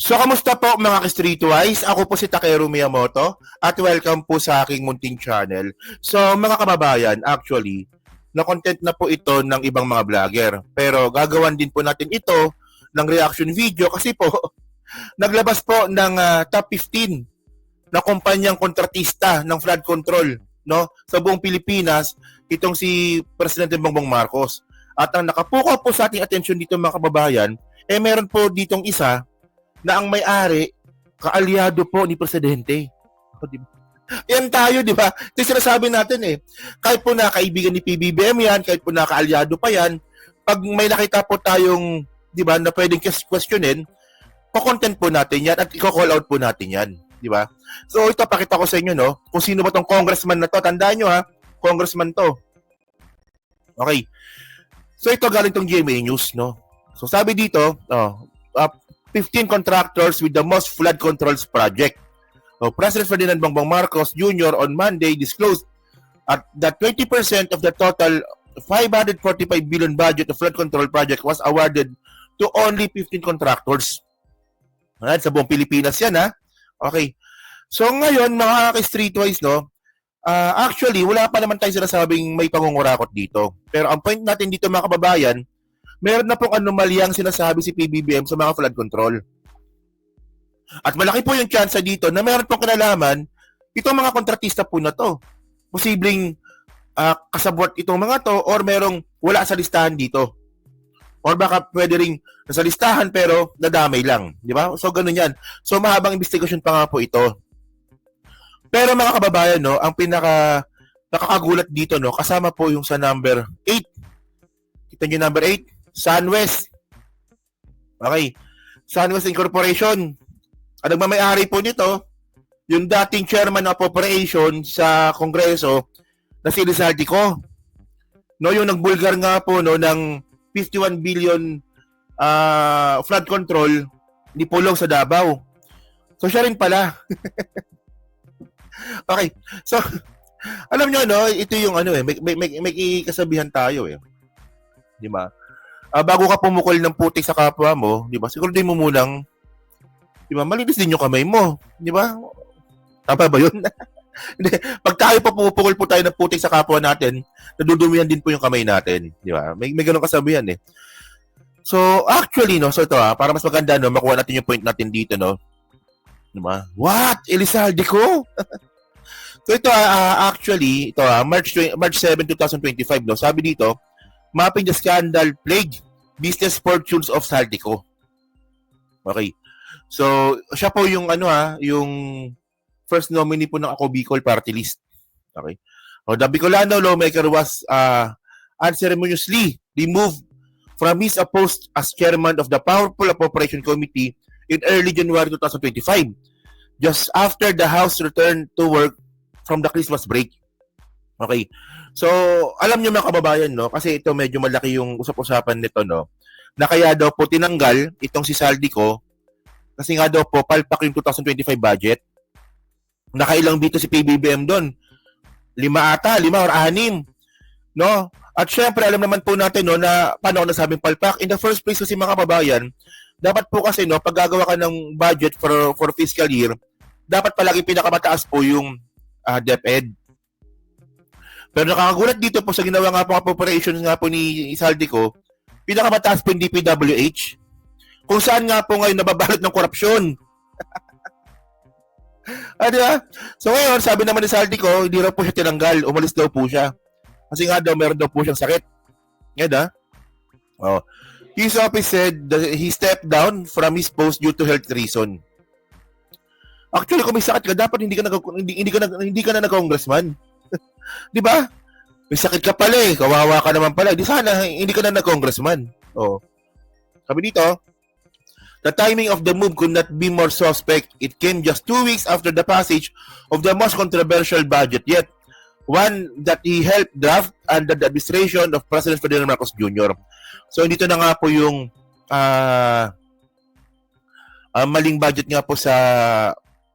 So, kamusta po mga ka-Streetwise? Ako po si Takeru Miyamoto at welcome po sa aking munting channel. So, mga kababayan, actually, na-content na po ito ng ibang mga vlogger. Pero gagawan din po natin ito ng reaction video kasi po, naglabas po ng top 15 na kumpanyang kontratista ng flood control, no, sa buong Pilipinas, itong si Presidente Bongbong Marcos. At ang nakapukaw po sa ating atensyon dito mga kababayan, meron po ditong isa na ang may-ari, kaalyado po ni Presidente. Yan tayo, di ba? Ito sinasabi natin Kahit po na kaibigan ni PBBM yan, kahit po na kaalyado pa yan, pag may nakita po tayong, di ba, na pwedeng questionin, po-content po natin yan at i-call out po natin yan. Di ba? So ito, pakita ko sa inyo, no? Kung sino ba tong congressman na to. Tandaan nyo, ha? Congressman to. Okay. So ito galing tong GMA News, no? So sabi dito, 15 contractors with the most flood controls project. So, President Ferdinand Bongbong Marcos Jr. on Monday disclosed that 20% of the total 545 billion budget of flood control project was awarded to only 15 contractors. Alright, sa buong Pilipinas yan, ha? Okay. So, ngayon, mga ka-Streetwise, no? Actually, wala pa naman tayo sinasabing may pangungurakot dito. Pero ang point natin dito, mga kababayan, meron na pong anomalyang sinasabi si PBBM sa mga flood control. At malaki po yung chance dito na meron pong kinalaman itong mga kontratista po na to. Posibleng kasabwat itong mga to or merong wala sa listahan dito. Or baka pwede ring nasa listahan pero nadamay lang. Di ba? So, ganun yan. So, mahabang investigasyon pa nga po ito. Pero mga kababayan, no, ang nakakagulat dito, no, kasama po yung sa number 8. Kita nyo number 8? Sunwest. Okay. Sunwest Incorporation. Ang nagmamayari po nito, yung dating chairman of operation sa Kongreso na si Lizardico. No, yung nagbulgar nga po no ng 51 billion flood control ni Pulong sa Davao. So siya rin pala. Okay. So alam nyo no, ito yung may kasabihan tayo Di ba? Bago ka pumukol ng putik sa kapwa mo, di ba? Siguro din mo munang, di ba, malinis din yung kamay mo, di ba? Tama ba yun? Pag tayo pa pumukol po tayo ng putik sa kapwa natin, nadudumihan din po yung kamay natin, di ba? May ganung kasabihan So, actually, no, so ito para mas maganda, no, makuha natin yung point natin dito, no? Di ba? What? Elizalde ko? So, ito, actually, ito, March 7, 2025, no? Sabi dito, mapping the scandal plague business fortunes of Saldico. Okay. So, siya po yung yung first nominee po ng Ako Bicol Party List. Okay. The Bicolano lawmaker was unceremoniously removed from his post as chairman of the Powerful Appropriation Committee in early January 2025, just after the House returned to work from the Christmas break. Okay. So, alam niyo mga kababayan, no, kasi ito medyo malaki yung usap-usapan nito, no, na kaya daw po tinanggal itong si Saldico kasi nga daw po palpak yung 2025 budget. Nakailang bito si PBBM doon. 5 or 6. No? At syempre, alam naman po natin, no, na paano nasabing palpak. In the first place kasi mga kababayan, dapat po kasi, no, pag gagawa ka ng budget for fiscal year, dapat palagi pinakamataas po yung DepEd. Pero nakakagulat dito po sa ginawa nga po operations nga po ni Saldico, pinakamataas po yung DPWH, kung saan nga po ngayon nababalot ng korupsyon. Diba? So ngayon, sabi naman ni Saldico, hindi raw po siya tinanggal, umalis daw po siya. Kasi nga daw, meron daw po siyang sakit. Yan His office said that he stepped down from his post due to health reason. Actually, kung may sakit ka, dapat hindi ka na nag-congressman. Di ba? May sakit ka pala kawawa ka naman pala. Di sana, hindi ka na congressman. Sabi dito, the timing of the move could not be more suspect. It came just 2 weeks after the passage of the most controversial budget yet, one that he helped draft under the administration of President Ferdinand Marcos Jr. So, dito na nga po yung maling budget nga po sa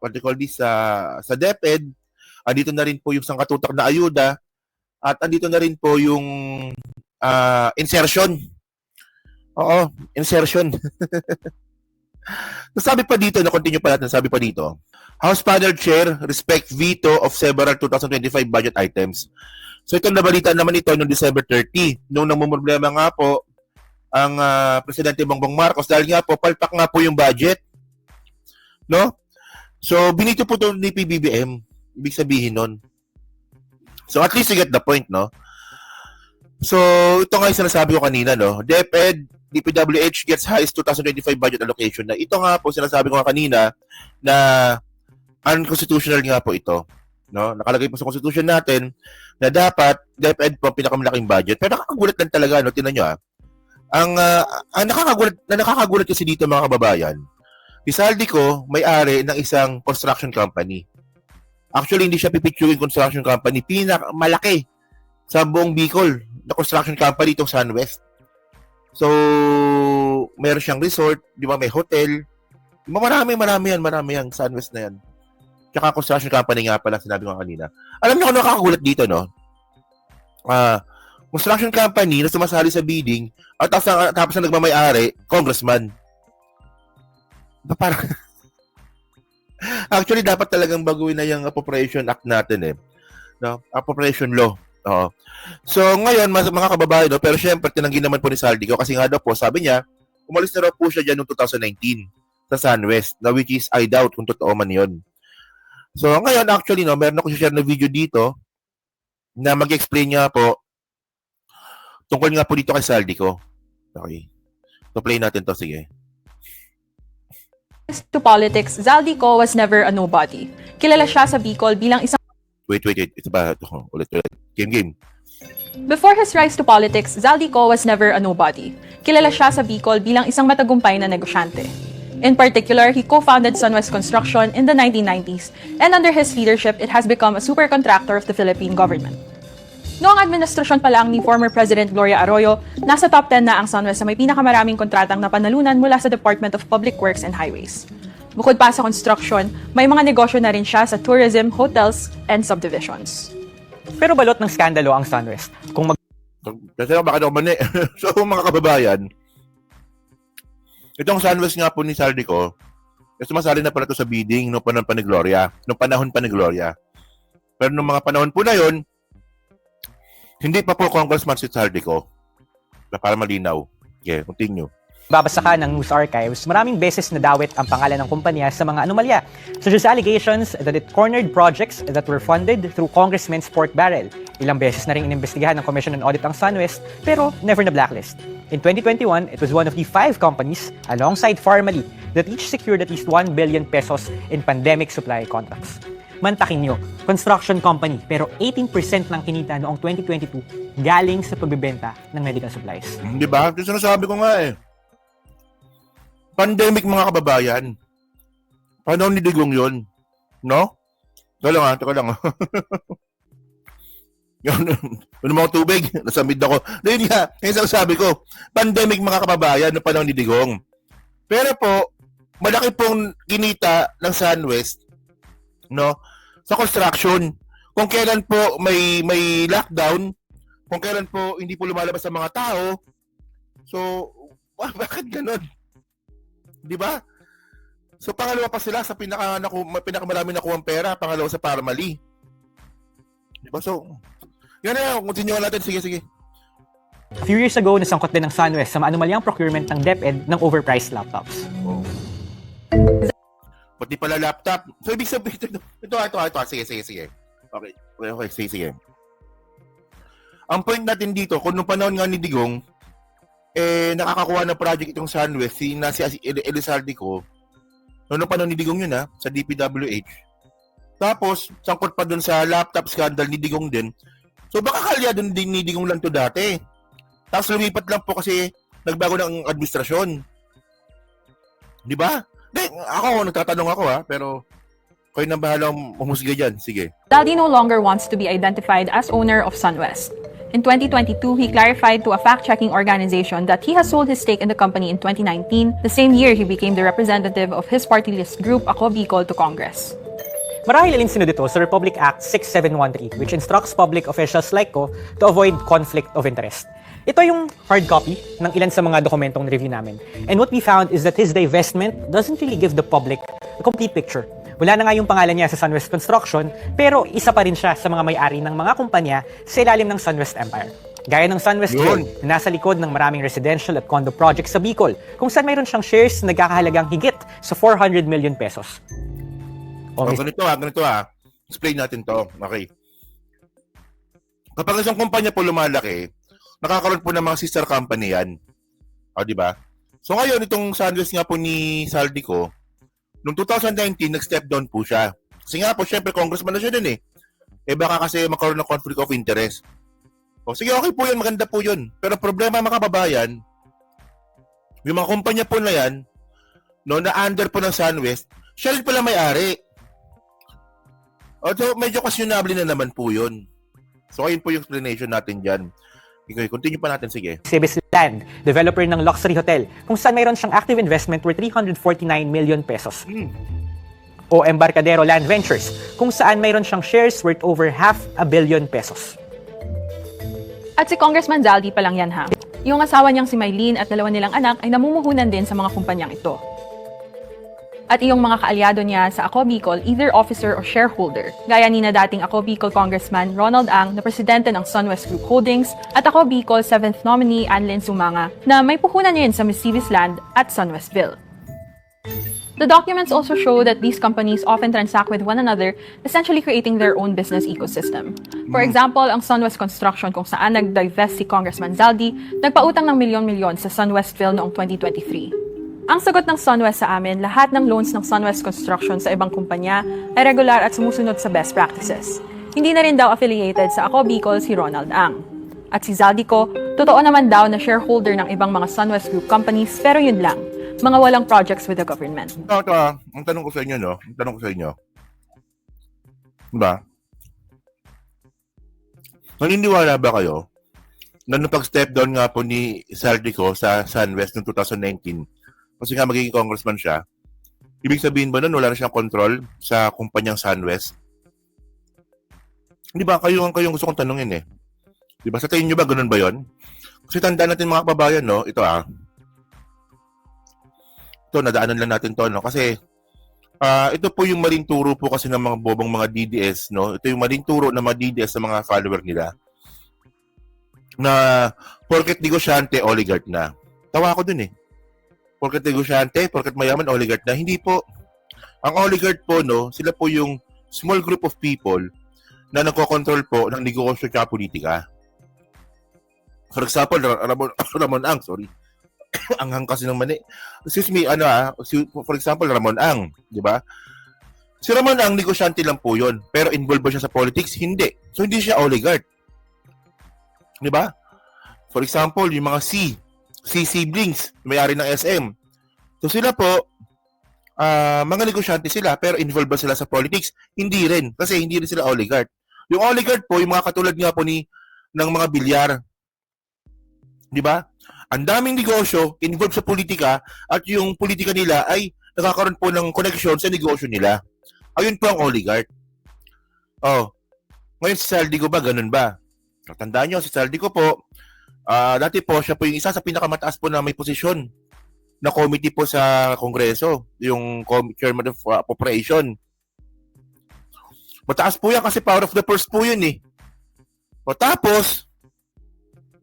what they call this, sa DepEd. Andito na rin po yung sangkatutak na ayuda at andito na rin po yung insertion. Oo, insertion. Nasabi pa dito, na-continue pa natin, nasabi pa dito, House Panel Chair respect veto of several 2025 budget items. So itong nabalita naman ito noong December 30, nung namumroblema nga po ang Presidente Bongbong Marcos dahil nga po, palpak nga po yung budget. No? So binito po ito ni PBBM, ibig sabihin nun. So at least you get the point, no? So ito nga yung sinasabi ko kanina, no? DepEd, DPWH gets highest 2025 budget allocation na ito nga po sinasabi ko nga kanina na unconstitutional nga po ito, no? Nakalagay po sa constitution natin na dapat DepEd po ang pinakamalaking budget. Pero nakakagulat lang talaga, no? Tingnan niyo ang nakakagulat kasi dito mga kababayan. Si Saldico may-ari ng isang construction company. Actually hindi siya pipicturing construction company, pinakamalaki sa buong Bicol na construction company itong SunWest. So, meron siyang resort, di ba, may hotel. Marami yan, SunWest na yan. Tsaka construction company nga pala, sinabi ko kanina. Alam niyo kung nakakagulat dito, no? Construction company na sumasali sa bidding, at tapos na nagmamay-ari, congressman. Parang, actually, dapat talagang baguhin na yung Appropriation Act natin, eh. No? Appropriation Law. Oo. So, ngayon, mga kababayan, no? Pero syempre, tinanggi naman po ni Saldico kasi nga daw po, sabi niya, umalis na raw po siya dyan noong 2019 sa SunWest, na which is, I doubt kung totoo man yun. So, ngayon, actually, no, meron ako share na video dito na mag-explain nga po tungkol nga po dito kay Saldico. Okay. So, play natin to. Sige. To politics, Zaldico was never a nobody. Kilala siya sa Bicol bilang isang Wait. Ito ba? Ulit. Game. Before his rise to politics, Zaldico was never a nobody. Kilala siya sa Bicol bilang isang matagumpay na negosyante. In particular, he co-founded SunWest Construction in the 1990s, and under his leadership, it has become a super contractor of the Philippine government. Noong administrasyon pa lang ni former President Gloria Arroyo, nasa top 10 na ang SunWest sa may pinakamaraming kontratang napanalunan mula sa Department of Public Works and Highways. Bukod pa sa construction, may mga negosyo na rin siya sa tourism, hotels, and subdivisions. Pero balot ng skandalo ang SunWest. Kasi bakit ako mani? So, mga kababayan, itong SunWest nga po ni Saldico, sumasali na pala ito sa bidding noong panahon pa ni Gloria. Pero noong mga panahon po na yon, hindi pa po Congressman si Saldico. Para malinaw. Okay, continue. Babasa ka ng News Archives, maraming beses nadawit ang pangalan ng kumpanya sa mga anomalya, such as allegations that it cornered projects that were funded through Congressman's pork barrel. Ilang beses na rin inimbestigahan ng Commission on Audit ang SunWest, pero never na blacklist. In 2021, it was one of the 5 companies, alongside Pharmally, that each secured at least 1 billion pesos in pandemic supply contracts. Mantakin nyo, construction company, pero 18% ng kinita noong 2022 galing sa pagbebenta ng medical supplies. Di ba? Ito sinasabi ko nga eh. Pandemic mga kababayan. Panahon ni Digong yun. No? Teka lang. Yung mga tubig, nasa mid ako. Dahil nga, yung sabi ko, pandemic mga kababayan ng panahon ni Digong. Pero po, malaki pong kinita ng SunWest, no? Sa construction. Kung kailan po may lockdown, kung kailan po hindi po lumalabas ang mga tao, so, bakit ganun? Di ba? So, pangalawa pa sila sa pinakamarami nakuha pera, pangalawa sa Pharmally. Di ba? So, yan na, continue natin. Sige. A few years ago, nasangkot din ng SunWest sa maanomalyang procurement ng DepEd ng overpriced laptops. Oh. Pati pala laptop. So, ibig sabihin, ito. Sige. Okay, sige. Ang point natin dito, kung nung panahon nga ni Digong, nakakakuha ng project itong SunWest, si Saldico, nung panahon ni Digong yun sa DPWH. Tapos, sangkot pa dun sa laptop scandal ni Digong din. So, baka kalya dun din ni Digong lang to dati. Tapos lumipat lang po kasi nagbago ng administrasyon. Di ba? Ako, nagtatanong ako pero kayo na bahalang humusga dyan. Sige. Zaldi no longer wants to be identified as owner of SunWest. In 2022, he clarified to a fact-checking organization that he has sold his stake in the company in 2019, the same year he became the representative of his party list group, Ako Bicol, to Congress. Marahil alinsunod ito sa Republic Act 6713, which instructs public officials like ko to avoid conflict of interest. Ito yung hard copy ng ilan sa mga dokumentong review namin. And what we found is that his divestment doesn't really give the public a complete picture. Wala na nga yung pangalan niya sa SunWest Construction, pero isa pa rin siya sa mga may-ari ng mga kumpanya sa ilalim ng SunWest Empire. Gaya ng SunWest Phil, na nasa likod ng maraming residential at condo projects sa Bicol, kung saan mayroon siyang shares na nagkakahalagang higit sa 400 million pesos. Ganito Explain natin to. Okay. Kapag isang kumpanya po lumalaki, nakakaroon po ng mga sister company yan. O, di ba? So ngayon, itong SunWest nga po ni Saldico, noong 2019, nag-step down po siya. Kasi nga po, syempre, congressman na siya din eh. Eh baka kasi magkaroon ng conflict of interest. O sige, okay po yun, maganda po yun. Pero problema mga kababayan, yung mga kumpanya po na yan, no, na under po ng SunWest, siya rin pala may-ari. O so, medyo questionable na naman po yun. So ayun po yung explanation natin dyan. Okay, continue pa natin, sige. Cibis Land, developer ng luxury hotel, kung saan mayroon siyang active investment worth 349 million pesos. O Embarcadero Land Ventures, kung saan mayroon siyang shares worth over 500 million pesos. At si Congressman Zaldi pa lang yan ha. Yung asawa niyang si Mylene at dalawa nilang anak ay namumuhunan din sa mga kumpanyang ito. At iyong mga kaalyado niya sa Ako Bicol, either officer or shareholder, gaya ni na dating Ako Bicol Congressman Ronald Ang na presidente ng SunWest Group Holdings at Ako Bicol 7th nominee Anlin Sumanga na may puhunan rin sa Miss Cibis Land at SunWestville. The documents also show that these companies often transact with one another, essentially creating their own business ecosystem. For example, ang SunWest Construction kung saan nag-divest si Congressman Zaldi, nagpautang ng milyon-milyon sa SunWestville noong 2023. Ang sagot ng SunWest sa amin, lahat ng loans ng SunWest Construction sa ibang kumpanya ay regular at sumusunod sa best practices. Hindi na rin daw affiliated sa Ako Bicol si Ronald Ang. At si Zaldico, totoo naman daw na shareholder ng ibang mga SunWest Group companies, pero yun lang, mga walang projects with the government. Ito, ang tanong ko sa inyo, no? Ang tanong ko sa inyo. Diba? Naniniwala ba kayo na nung pag-step down nga po ni Saldico sa SunWest noong 2019, kasi nga magiging congressman siya, ibig sabihin ba nun wala na siyang control sa kumpanyang SunWest? Hindi ba? Kayo ang gusto kong tanungin eh. Di ba? Sa tingin nyo ba ganun ba yon? Kasi tandaan natin mga kababayan, no? Ito nadaanan lang natin to, no? Kasi ito po yung maling turo po kasi ng mga bobong mga DDS, no? Ito yung maling turo ng mga DDS sa mga follower nila. Na porket negosyante, oligarch na. Tawa ako dun eh. Porket negosyante, porket mayaman, oligarch na. Hindi po. Ang oligarch po, no, sila po yung small group of people na nagko-control po ng negosyo at politika. For example, Ramon Ang, sorry. Anghang kasi ng mani. Excuse me, for example, Ramon Ang, di ba? Si Ramon Ang, negosyante lang po yun. Pero involved ba siya sa politics? Hindi. So, hindi siya oligarch. Di ba? For example, yung mga C siblings, may-ari ng SM. So sila po, mga negosyante sila, pero involved ba sila sa politics? Hindi rin, kasi hindi rin sila oligarch. Yung oligarch po, yung mga katulad nga po ng mga bilyar. Di ba? Ang daming negosyo, involved sa politika, at yung politika nila ay nakakaroon po ng connection sa negosyo nila. Ayun po ang oligarch. Ngayon si Saldico ba, ganun ba? Tandaan nyo, si Saldico po, dati po, siya po yung isa sa pinakamataas po na may posisyon na committee po sa Kongreso, yung Chairman of Appropriation. Mataas po yan kasi power of the purse po yun eh. O tapos,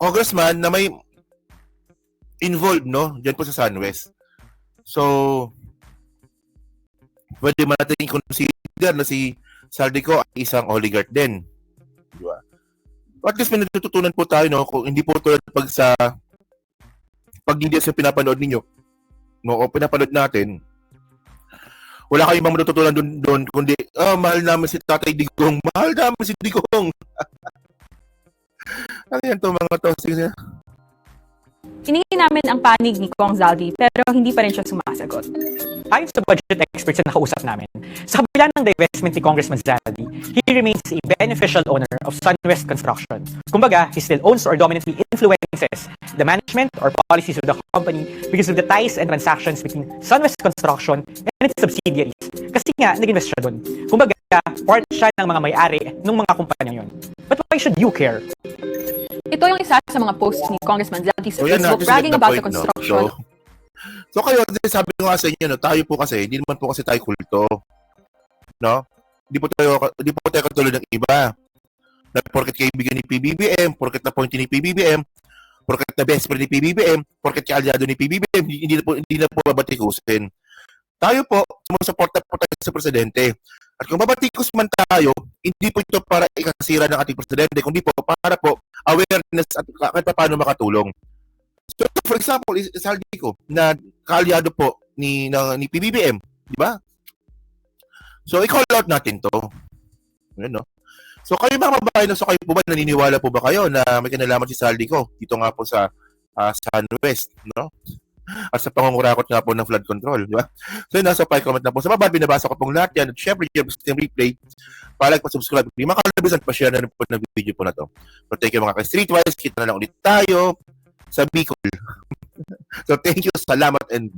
congressman na may involved, no? Diyan po sa SunWest. So, pwede man natin consider na si Saldico ay isang oligarch din. Di ba? At least may natututunan po tayo, no? Kung hindi po tulad pag hindi sa pinapanood ninyo, no? O pinapanood natin, wala kayong ibang matututunan doon, kundi, mahal namin si Tatay Digong, mahal namin si Digong. Ano yan to, mga to? Sige. Hiningi namin ang panig ni Kong Zaldi pero hindi pa rin siya sumasagot. Ayon sa budget experts na nakausap namin, sa kabila ng divestment ni Congressman Zaldi, he remains a beneficial owner of SunWest Construction. Kumbaga, he still owns or dominantly influences the management or policies of the company because of the ties and transactions between SunWest Construction and its subsidiaries. Kasi nga, nag-invest siya doon. Kumbaga, siya, part siya ng mga may-ari ng mga kumpanya yun. But why should you care? Ito yung isa sa mga posts ni Congressman Zaldi sa So, yan na, Facebook just bragging get the about the point, no? construction. So kayo, sabi ko nga sa inyo, no, tayo po kasi, hindi naman po kasi tayo kulto. No? Hindi po tayo katulad ng iba. Na porket kaibigan ni PBBM, porket na-appointee ni PBBM, porket na best friend ni PBBM, porket kaalyado ni PBBM, hindi na po babatikusin. Tayo po, sumusuporta po tayo sa presidente. At kung babatikos man tayo, hindi po ito para ikasira ng ating presidente, kundi po para po awareness at kahit paano makatulong. So, for example, Saldi ko na kaalyado po ni PBBM, di ba? So, i-call out natin to. Yun, no? So, kayo mga kababayan, so kayo po ba, naniniwala po ba kayo na may kinalaman si Saldi ko dito nga po sa Sunwest, no? At sa pangungurakot nga po ng flood control, di ba? So, yun, nasa comment na po sa baba, binabasa ko pong lahat yan. At syempre, yung gusto yung replay, pa-like, pa-subscribe. Hindi makalabisan, pa-share na rin po ng video po na to. So, thank you mga ka-Streetwise. Kita na lang ulit tayo sa Bicol. So, thank you, salamat, and